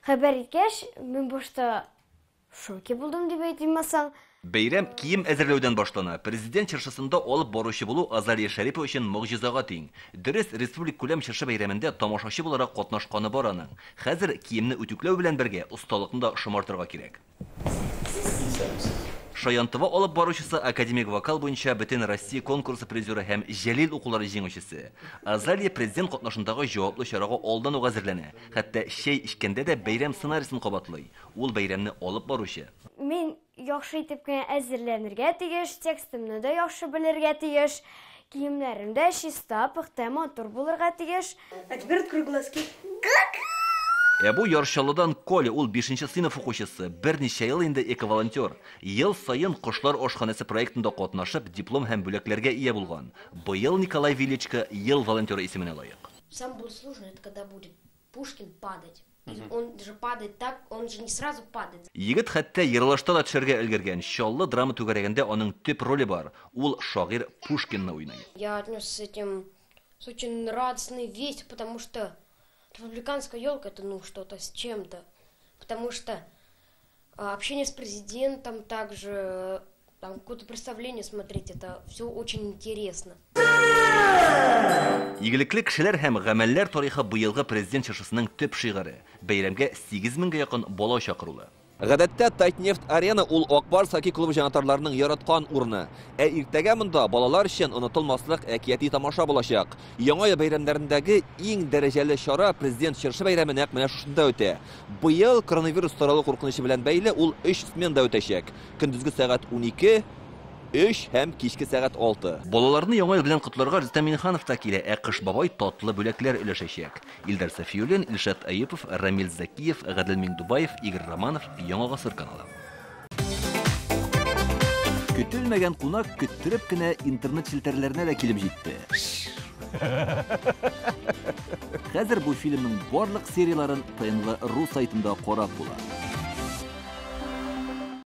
хәбәр иткәч, мин башта шоке булдым дип әйтмәсәм. Бәйрәм кием әзерләүдән башлана. Президент чыршысында алып баручы булу Азалия Шәрипова өчен могҗизага тиң. Дөрес, республик күләм чыршы бәйрәмендә тамашачы буларак катнашканы бар аның. Хәзер киемне ütүкләү белән бергә осталыкны да шомартырга кирәк. Шаянтова алып баручысы академик вокал буенча бөтен Россия конкурсы призеры һәм Җәлил укулары җиңүчесе. Азалия президент катнашындагы җаваплы чарага алдан ук әзерләнә. Хәтта чәй эчкәндә дә бәйрәм сценарийсын кабатлый. Ул бәйрәмне алып баручы. Мин яхшы итеп кенә әзерләнергә тиеш, текстымны да яхшы белергә тиеш, киемнәрем дә чиста, пөхтә, матур булырга тиеш. А теперь открой глазки. Бу яршалыдан Коля, ул 5-нче сыйныф укучысы, берничә ел инде эко-волонтер. Ел сайын Кошлар ашханасы проектында катнашып, диплом һәм бүләкләргә ия булган. Быел Николай Величко ел волонтеры исеменә лаек. Самое будет сложное, это когда будет Пушкин падать. Он же падает так, он же не сразу падает. Егет хәтта йырлашта да төшәргә өлгергән. Чаллы драма түгәрәгендә аның төп роли бар. Ул шагыйрь Пушкинны уйный. Я отнесся с этим с очень радостной вестью, потому что республиканская елка это что-то с чем-то. Потому что общение с президентом, также там какое-то представление смотреть, это все очень интересно. Игелекле кешеләр һәм гамәлләр тарихы быелгы президент чыршысының төп шигыре. Бәйрәмгә 8000 гә якын бала чакырылды. Гадәттә Татнефть арена ул Акбар Саки клубы җанатарларының яраткан урыны. Иртәгә монда балалар өчен онытылмаслык әкияти тамаша булачак. Яңа ел бәйрәмнәрендәге иң дәрәҗәле чара президент чыршы бәйрәме нәкъ менә шушында үтә. Быел коронавирус таралу куркынычы белән бәйле ул 3 сменда үтәчәк. Көндезге сәгать 12, 3 һәм кичке сәгать 6. Балаларны яңа ел белән котларга Рөстәм Минханов та килә, Кыш бабай татлы бүләкләр өләшәчәк. Илдар Сафиуллин, Илшат Айыпов, Рамил Закиев, Гадел Миндубаев, Игорь Романов, Яңа гасыр каналы. Көтелмәгән кунак көттереп кенә интернет челтәрләренә дә килеп җитте. Хәзер бу фильмның барлык серияларын ТНВ.ру сайтында карап була.